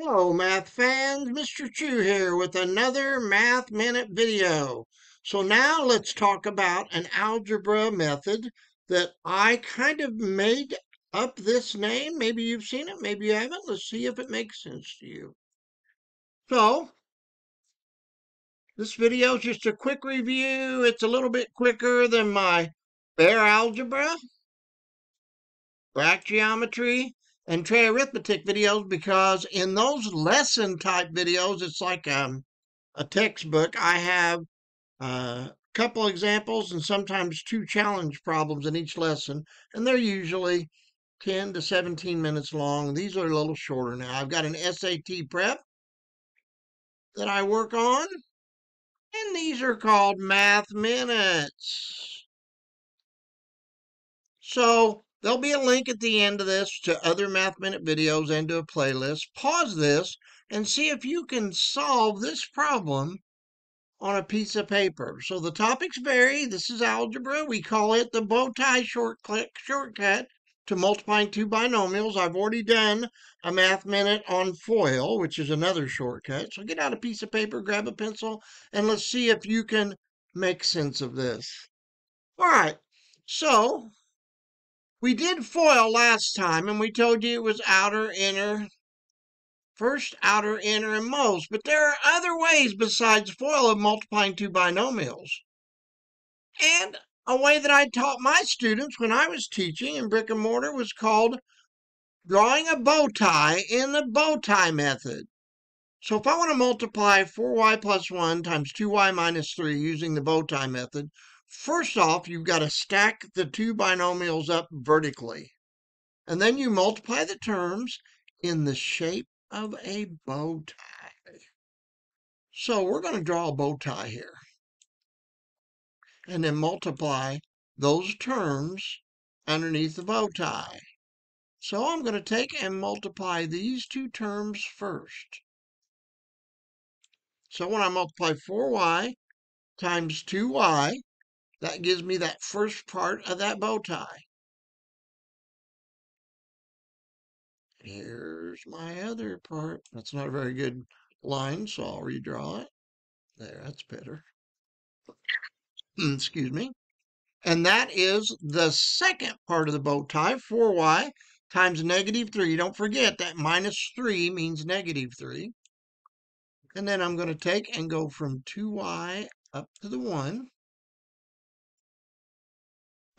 Hello, math fans. Mr. Chu here with another Math Minute video. So now let's talk about an algebra method that I kind of made up this name. Maybe you've seen it, maybe you haven't. Let's see if it makes sense to you. So this video is just a quick review. It's a little bit quicker than my bare algebra, graph geometry, and tray arithmetic videos because in those lesson type videos, it's like a textbook. I have a couple examples and sometimes two challenge problems in each lesson, and they're usually 10 to 17 minutes long. These are a little shorter now. I've got an SAT prep that I work on, and these are called Math Minutes. So there'll be a link at the end of this to other Math Minute videos and to a playlist. Pause this and see if you can solve this problem on a piece of paper. So the topics vary. This is algebra. We call it the BowTie shortcut to multiplying two binomials. I've already done a Math Minute on FOIL, which is another shortcut. So get out a piece of paper, grab a pencil, and let's see if you can make sense of this. All right, so we did FOIL last time, and we told you it was outer, inner, first, outer, inner, and most. But there are other ways besides FOIL of multiplying two binomials. And a way that I taught my students when I was teaching in brick and mortar was called drawing a bow tie in the BowTie method. So if I want to multiply 4y plus 1 times 2y minus 3 using the BowTie method, first off, you've got to stack the two binomials up vertically. And then you multiply the terms in the shape of a bow tie. So we're going to draw a bow tie here. And then multiply those terms underneath the bow tie. So I'm going to take and multiply these two terms first. So when I multiply 4y times 2y, that gives me that first part of that bow tie. Here's my other part. That's not a very good line, so I'll redraw it. There, that's better. Excuse me. And that is the second part of the bow tie, 4y times negative 3. Don't forget that minus 3 means negative 3. And then I'm going to take and go from 2y up to the 1.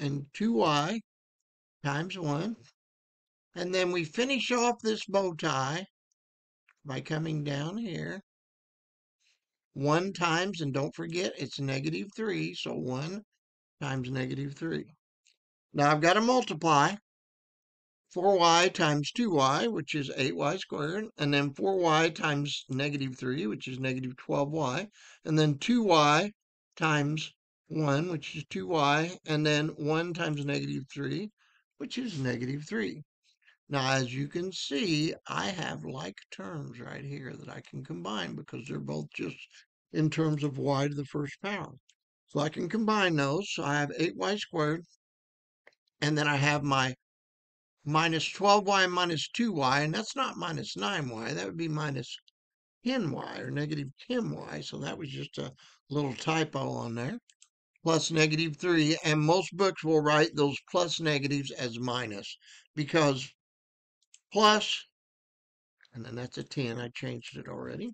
And 2y times 1. And then we finish off this bow tie by coming down here. 1 times, and don't forget, it's negative 3. So 1 times negative 3. Now I've got to multiply 4y times 2y, which is 8y squared, and then 4y times negative 3, which is negative 12y, and then 2y times 1, which is 2y, and then 1 times negative 3, which is negative 3. Now, as you can see, I have like terms right here that I can combine because they're both just in terms of y to the first power. So I can combine those. So I have 8y squared, and then I have my minus 12y minus 2y, and that's not minus 9y. That would be minus 10y, or negative 10y. So that was just a little typo on there. Plus negative 3, and most books will write those plus negatives as minus, because plus, and then that's a 10. I changed it already.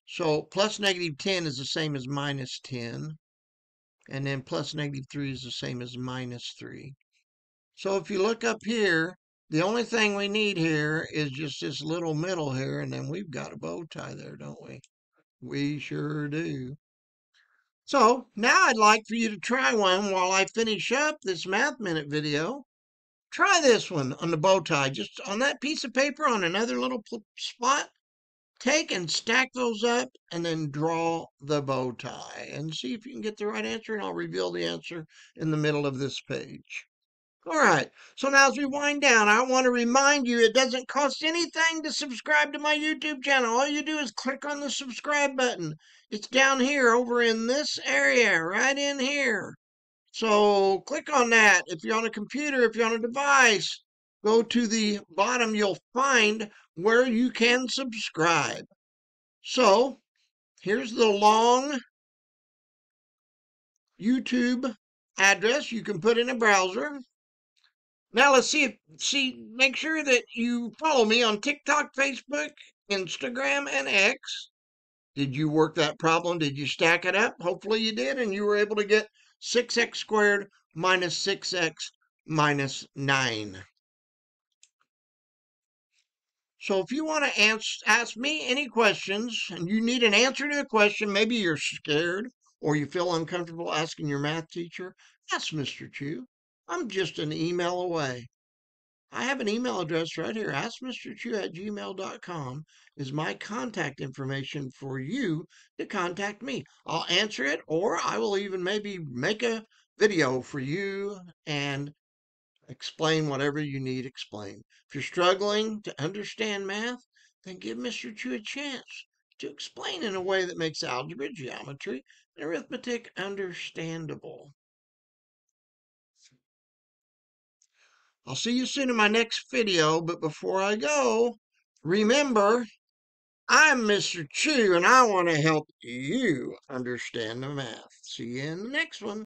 So plus negative 10 is the same as minus 10. And then plus negative 3 is the same as minus 3. So if you look up here, the only thing we need here is just this little middle here, and then we've got a bow tie there, don't we? We sure do. So now I'd like for you to try one while I finish up this Math Minute video. Try this one on the bow tie, just on that piece of paper on another little spot. Take and stack those up and then draw the bow tie and see if you can get the right answer, and I'll reveal the answer in the middle of this page. All right, so now as we wind down, I want to remind you it doesn't cost anything to subscribe to my YouTube channel. All you do is click on the subscribe button. It's down here over in this area, right in here. So click on that. If you're on a computer, if you're on a device, go to the bottom, you'll find where you can subscribe. So here's the long YouTube address you can put in a browser. Now let's make sure that you follow me on TikTok, Facebook, Instagram, and X. Did you work that problem? Did you stack it up? Hopefully you did, and you were able to get 6x squared minus 6x minus 9. So if you want to ask me any questions and you need an answer to the question, maybe you're scared or you feel uncomfortable asking your math teacher, ask Mr. Chu. I'm just an email away. I have an email address right here. AskMrChu@gmail.com is my contact information for you to contact me. I'll answer it, or I will even maybe make a video for you and explain whatever you need explained. If you're struggling to understand math, then give Mr. Chu a chance to explain in a way that makes algebra, geometry, and arithmetic understandable. I'll see you soon in my next video, but before I go, remember, I'm Mr. Chu and I want to help you understand the math. See you in the next one.